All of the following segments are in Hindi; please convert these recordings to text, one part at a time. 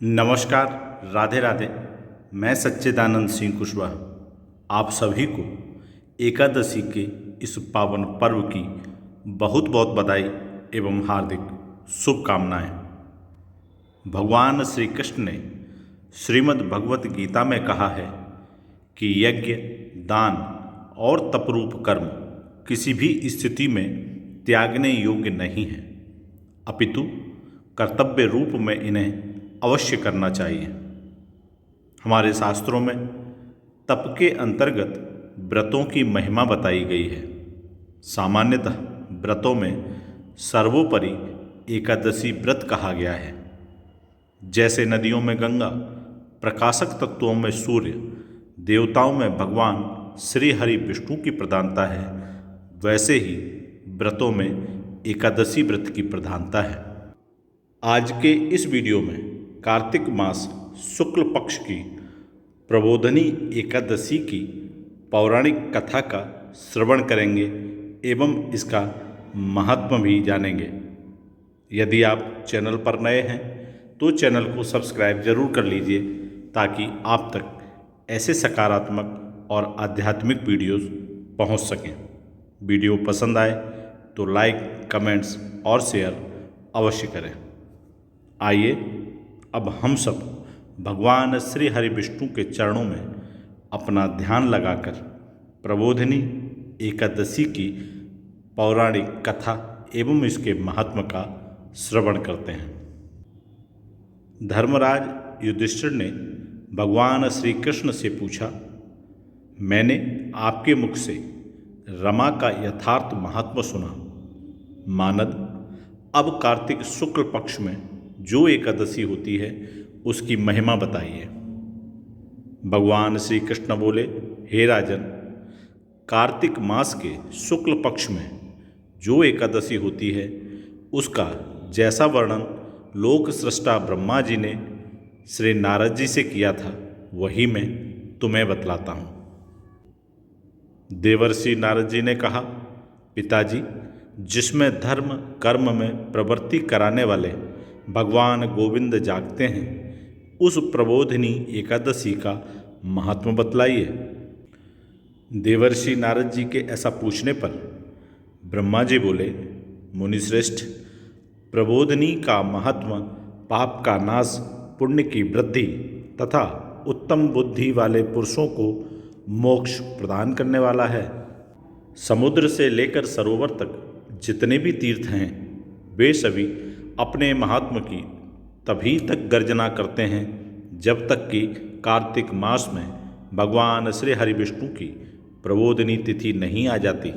नमस्कार। राधे राधे। मैं सच्चिदानंद सिंह कुशवाहा आप सभी को एकादशी के इस पावन पर्व की बहुत बहुत बधाई एवं हार्दिक शुभकामनाएं। भगवान श्री कृष्ण ने श्रीमद् भगवत गीता में कहा है कि यज्ञ, दान और तपरूप कर्म किसी भी स्थिति में त्यागने योग्य नहीं है, अपितु कर्तव्य रूप में इन्हें अवश्य करना चाहिए। हमारे शास्त्रों में तप के अंतर्गत व्रतों की महिमा बताई गई है। सामान्यतः व्रतों में सर्वोपरि एकादशी व्रत कहा गया है। जैसे नदियों में गंगा, प्रकाशक तत्वों में सूर्य, देवताओं में भगवान श्री हरि विष्णु की प्रधानता है, वैसे ही व्रतों में एकादशी व्रत की प्रधानता है। आज के इस वीडियो में कार्तिक मास शुक्ल पक्ष की प्रबोधनी एकादशी की पौराणिक कथा का श्रवण करेंगे एवं इसका महत्व भी जानेंगे। यदि आप चैनल पर नए हैं तो चैनल को सब्सक्राइब जरूर कर लीजिए ताकि आप तक ऐसे सकारात्मक और आध्यात्मिक वीडियोस पहुंच सकें। वीडियो पसंद आए तो लाइक, कमेंट्स और शेयर अवश्य करें। आइए अब हम सब भगवान श्री हरि विष्णु के चरणों में अपना ध्यान लगाकर प्रबोधिनी एकादशी की पौराणिक कथा एवं इसके महात्म का श्रवण करते हैं। धर्मराज युधिष्ठिर ने भगवान श्री कृष्ण से पूछा, मैंने आपके मुख से रमा का यथार्थ महात्म सुना। मानद, अब कार्तिक शुक्ल पक्ष में जो एकादशी होती है उसकी महिमा बताइए। भगवान श्री कृष्ण बोले, हे राजन, कार्तिक मास के शुक्ल पक्ष में जो एकादशी होती है उसका जैसा वर्णन लोक सृष्टा ब्रह्मा जी ने श्री नारद जी से किया था वही मैं तुम्हें बतलाता हूँ। देवर्षि नारद जी ने कहा, पिताजी, जिसमें धर्म कर्म में प्रवृत्ति कराने वाले भगवान गोविंद जागते हैं, उस प्रबोधिनी एकादशी का महात्म बतलाइए। देवर्षि नारद जी के ऐसा पूछने पर ब्रह्मा जी बोले, मुनिश्रेष्ठ, प्रबोधिनी का महात्म पाप का नाश, पुण्य की वृद्धि तथा उत्तम बुद्धि वाले पुरुषों को मोक्ष प्रदान करने वाला है। समुद्र से लेकर सरोवर तक जितने भी तीर्थ हैं वे सभी अपने महात्म की तभी तक गर्जना करते हैं जब तक कि कार्तिक मास में भगवान श्री हरि विष्णु की प्रबोधिनी तिथि नहीं आ जाती।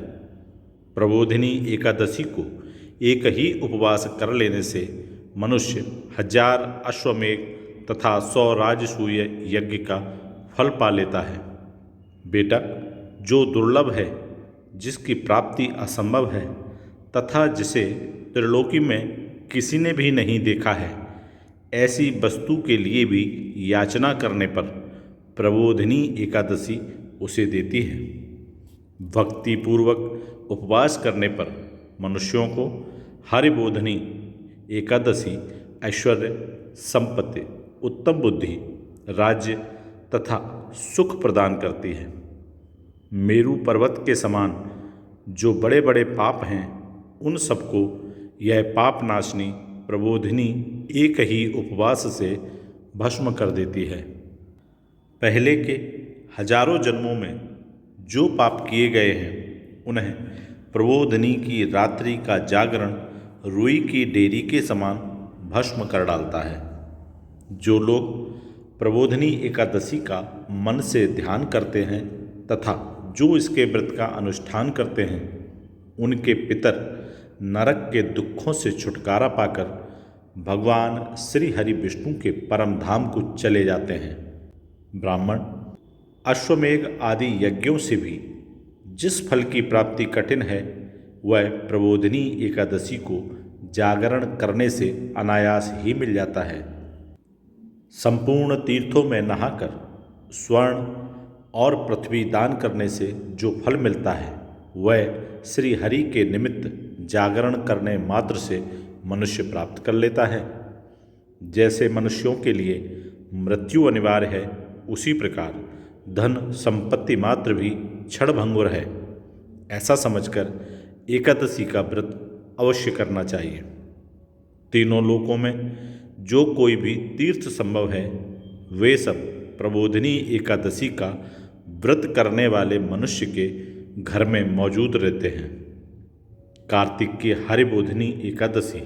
प्रबोधिनी एकादशी को एक ही उपवास कर लेने से मनुष्य 1000 अश्वमेघ तथा 100 राजसूय यज्ञ का फल पा लेता है। बेटा, जो दुर्लभ है, जिसकी प्राप्ति असंभव है तथा जिसे त्रिलोकी में किसी ने भी नहीं देखा है, ऐसी वस्तु के लिए भी याचना करने पर प्रबोधिनी एकादशी उसे देती है। भक्ति पूर्वक उपवास करने पर मनुष्यों को हरिबोधिनी एकादशी ऐश्वर्य, संपत्ति, उत्तम बुद्धि, राज्य तथा सुख प्रदान करती है। मेरू पर्वत के समान जो बड़े बड़े पाप हैं उन सबको यह पाप नाशनी प्रबोधिनी एक ही उपवास से भस्म कर देती है। पहले के हजारों जन्मों में जो पाप किए गए हैं उन्हें प्रबोधिनी की रात्रि का जागरण रुई की डेरी के समान भस्म कर डालता है। जो लोग प्रबोधिनी एकादशी का मन से ध्यान करते हैं तथा जो इसके व्रत का अनुष्ठान करते हैं उनके पितर नरक के दुखों से छुटकारा पाकर भगवान श्री हरि विष्णु के परम धाम को चले जाते हैं। ब्राह्मण, अश्वमेघ आदि यज्ञों से भी जिस फल की प्राप्ति कठिन है वह प्रबोधिनी एकादशी को जागरण करने से अनायास ही मिल जाता है। संपूर्ण तीर्थों में नहाकर स्वर्ण और पृथ्वी दान करने से जो फल मिलता है वह श्री हरि के निमित्त जागरण करने मात्र से मनुष्य प्राप्त कर लेता है। जैसे मनुष्यों के लिए मृत्यु अनिवार्य है, उसी प्रकार धन संपत्ति मात्र भी क्षणभंगुर है। ऐसा समझकर एकादशी का व्रत अवश्य करना चाहिए। तीनों लोकों में जो कोई भी तीर्थ संभव है, वे सब प्रबोधिनी एकादशी का व्रत करने वाले मनुष्य के घर में मौजूद रहते हैं। कार्तिक की हरिबोधिनी एकादशी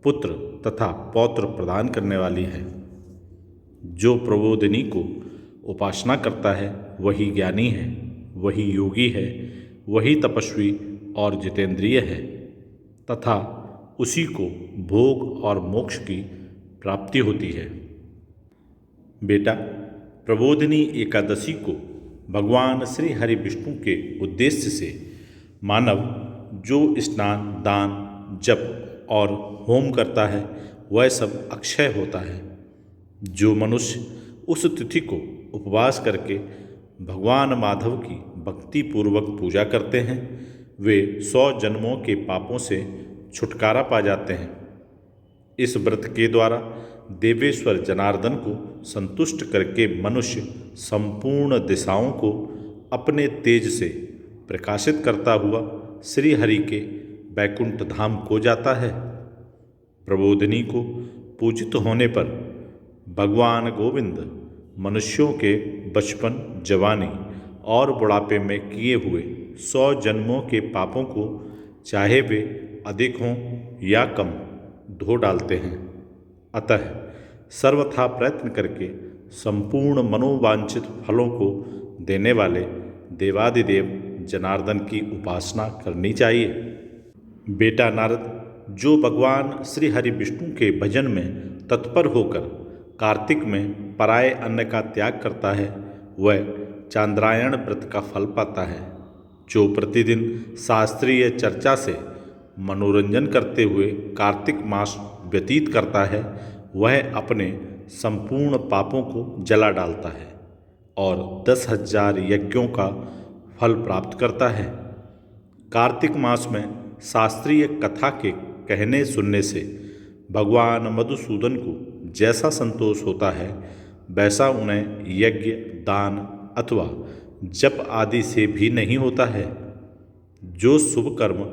पुत्र तथा पौत्र प्रदान करने वाली है। जो प्रबोधिनी को उपासना करता है वही ज्ञानी है, वही योगी है, वही तपस्वी और जितेंद्रिय है तथा उसी को भोग और मोक्ष की प्राप्ति होती है। बेटा, प्रबोधिनी एकादशी को भगवान श्री हरि विष्णु के उद्देश्य से मानव जो स्नान, दान, जप और होम करता है वह सब अक्षय होता है। जो मनुष्य उस तिथि को उपवास करके भगवान माधव की भक्ति पूर्वक पूजा करते हैं, वे 100 जन्मों के पापों से छुटकारा पा जाते हैं। इस व्रत के द्वारा देवेश्वर जनार्दन को संतुष्ट करके मनुष्य संपूर्ण दिशाओं को अपने तेज से प्रकाशित करता हुआ श्री हरि के बैकुंठ धाम को जाता है। प्रबोधिनी को पूजित होने पर भगवान गोविंद मनुष्यों के बचपन, जवानी और बुढ़ापे में किए हुए 100 जन्मों के पापों को चाहे वे अधिक हों या कम धो डालते हैं। अतः सर्वथा प्रयत्न करके संपूर्ण मनोवांछित फलों को देने वाले देवादिदेव जनार्दन की उपासना करनी चाहिए। बेटा नारद, जो भगवान श्री हरि विष्णु के भजन में तत्पर होकर कार्तिक में पराये अन्न का त्याग करता है, वह चांद्रायण व्रत का फल पाता है। जो प्रतिदिन शास्त्रीय चर्चा से मनोरंजन करते हुए कार्तिक मास व्यतीत करता है, वह अपने संपूर्ण पापों को जला डालता है और 10,000 यज्ञों का फल प्राप्त करता है। कार्तिक मास में शास्त्रीय कथा के कहने सुनने से भगवान मधुसूदन को जैसा संतोष होता है, वैसा उन्हें यज्ञ, दान अथवा जप आदि से भी नहीं होता है। जो शुभ कर्म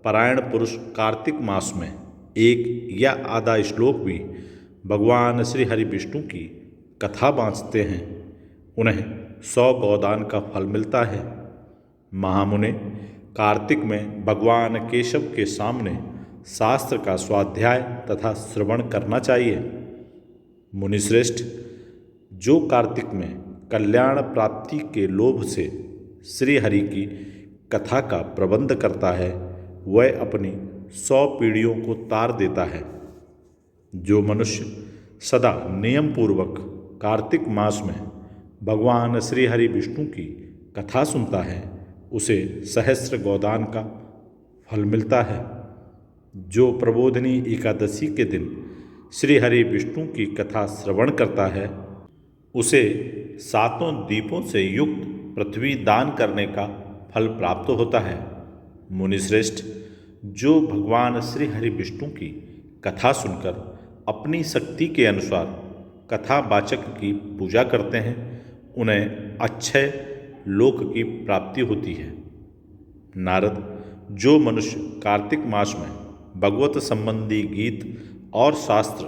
परायण पुरुष कार्तिक मास में एक या आधा श्लोक भी भगवान श्री हरि विष्णु की कथा बाँचते हैं, उन्हें 100 गौदान का फल मिलता है। महामुने, कार्तिक में भगवान केशव के सामने शास्त्र का स्वाध्याय तथा श्रवण करना चाहिए। मुनिश्रेष्ठ, जो कार्तिक में कल्याण प्राप्ति के लोभ से श्री हरि की कथा का प्रबंध करता है, वह अपनी 100 पीढ़ियों को तार देता है। जो मनुष्य सदा नियम पूर्वक कार्तिक मास में भगवान श्री हरि विष्णु की कथा सुनता है, उसे सहस्र गोदान का फल मिलता है। जो प्रबोधिनी एकादशी के दिन श्री हरि विष्णु की कथा श्रवण करता है, उसे 7 दीपों से युक्त पृथ्वी दान करने का फल प्राप्त होता है। मुनिश्रेष्ठ, जो भगवान श्री हरि विष्णु की कथा सुनकर अपनी शक्ति के अनुसार कथावाचक की पूजा करते हैं, उन्हें अक्षय लोक की प्राप्ति होती है। नारद, जो मनुष्य कार्तिक मास में भगवत संबंधी गीत और शास्त्र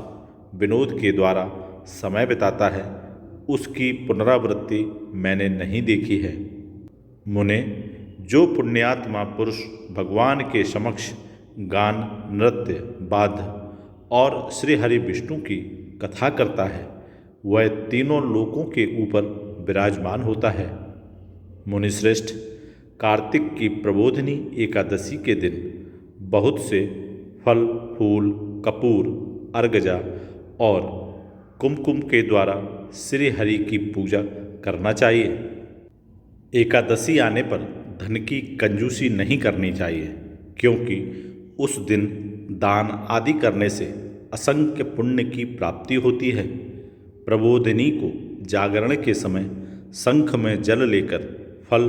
विनोद के द्वारा समय बिताता है, उसकी पुनरावृत्ति मैंने नहीं देखी है। मुने, जो पुण्यात्मा पुरुष भगवान के समक्ष गान, नृत्य, वाद्य और श्री हरि विष्णु की कथा करता है, वह तीनों लोकों के ऊपर विराजमान होता है। मुनिश्रेष्ठ, कार्तिक की प्रबोधिनी एकादशी के दिन बहुत से फल, फूल, कपूर, अर्गजा और कुमकुम के द्वारा श्री हरि की पूजा करना चाहिए। एकादशी आने पर धन की कंजूसी नहीं करनी चाहिए, क्योंकि उस दिन दान आदि करने से असंख्य पुण्य की प्राप्ति होती है। प्रबोधिनी को जागरण के समय शंख में जल लेकर फल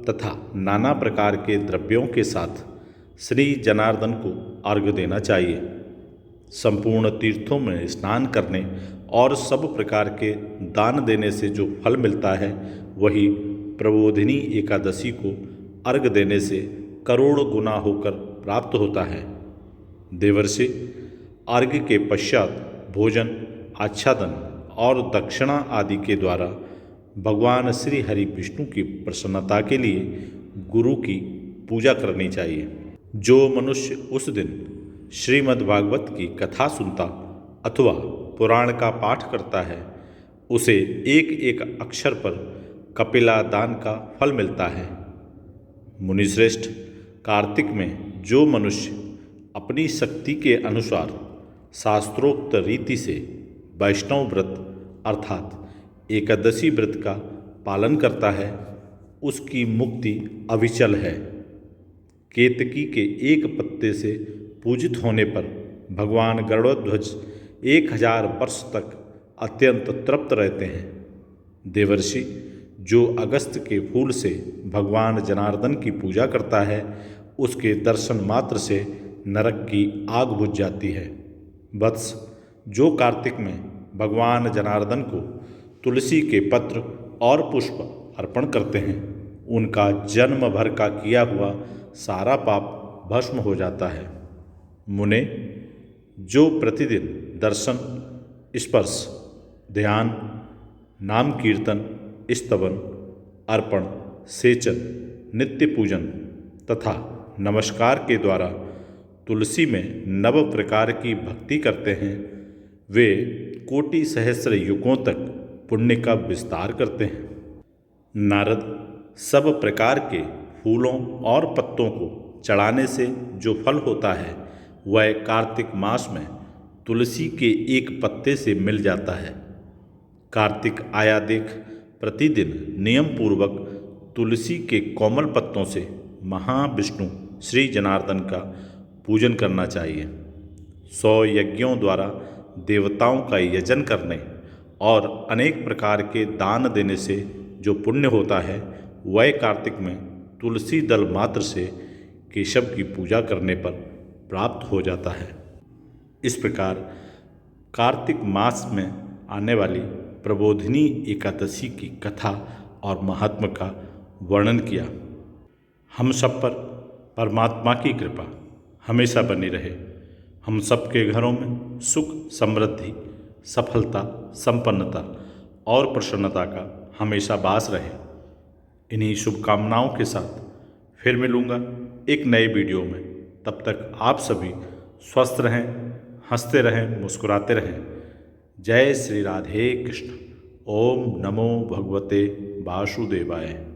तथा नाना प्रकार के द्रव्यों के साथ श्री जनार्दन को अर्घ्य देना चाहिए। संपूर्ण तीर्थों में स्नान करने और सब प्रकार के दान देने से जो फल मिलता है वही प्रबोधिनी एकादशी को अर्घ देने से करोड़ गुना होकर प्राप्त होता है। देवर्षि, अर्घ के पश्चात भोजन, आच्छादन और दक्षिणा आदि के द्वारा भगवान श्री हरि विष्णु की प्रसन्नता के लिए गुरु की पूजा करनी चाहिए। जो मनुष्य उस दिन श्रीमद् भागवत की कथा सुनता अथवा पुराण का पाठ करता है उसे एक एक अक्षर पर कपिला दान का फल मिलता है। मुनिश्रेष्ठ, कार्तिक में जो मनुष्य अपनी शक्ति के अनुसार शास्त्रोक्त रीति से वैष्णव व्रत अर्थात एकादशी व्रत का पालन करता है उसकी मुक्ति अविचल है। केतकी के एक पत्ते से पूजित होने पर भगवान गरुड़ध्वज 1000 वर्ष तक अत्यंत तृप्त रहते हैं। देवर्षि, जो अगस्त के फूल से भगवान जनार्दन की पूजा करता है उसके दर्शन मात्र से नरक की आग बुझ जाती है। वत्स, जो कार्तिक में भगवान जनार्दन को तुलसी के पत्र और पुष्प अर्पण करते हैं उनका जन्म भर का किया हुआ सारा पाप भस्म हो जाता है। मुने, जो प्रतिदिन दर्शन, स्पर्श, ध्यान, नाम कीर्तन, स्तवन, अर्पण, सेचन, नित्य पूजन तथा नमस्कार के द्वारा तुलसी में नव प्रकार की भक्ति करते हैं वे कोटि सहस्र युगों तक पुण्य का विस्तार करते हैं। नारद, सब प्रकार के फूलों और पत्तों को चढ़ाने से जो फल होता है वह कार्तिक मास में तुलसी के एक पत्ते से मिल जाता है। कार्तिक आया देख प्रतिदिन नियम पूर्वक तुलसी के कोमल पत्तों से महाविष्णु श्री जनार्दन का पूजन करना चाहिए। 100 यज्ञों द्वारा देवताओं का यजन करने और अनेक प्रकार के दान देने से जो पुण्य होता है वह कार्तिक में तुलसी दल मात्र से केशव की पूजा करने पर प्राप्त हो जाता है। इस प्रकार कार्तिक मास में आने वाली प्रबोधिनी एकादशी की कथा और महात्म का वर्णन किया। हम सब पर परमात्मा की कृपा हमेशा बनी रहे। हम सबके घरों में सुख, समृद्धि, सफलता, संपन्नता और प्रसन्नता का हमेशा वास रहे। इन्हीं शुभकामनाओं के साथ फिर मिलूँगा एक नए वीडियो में। तब तक आप सभी स्वस्थ रहें, हंसते रहें, मुस्कुराते रहें। जय श्री राधे कृष्ण। ओम नमो भगवते वासुदेवाय।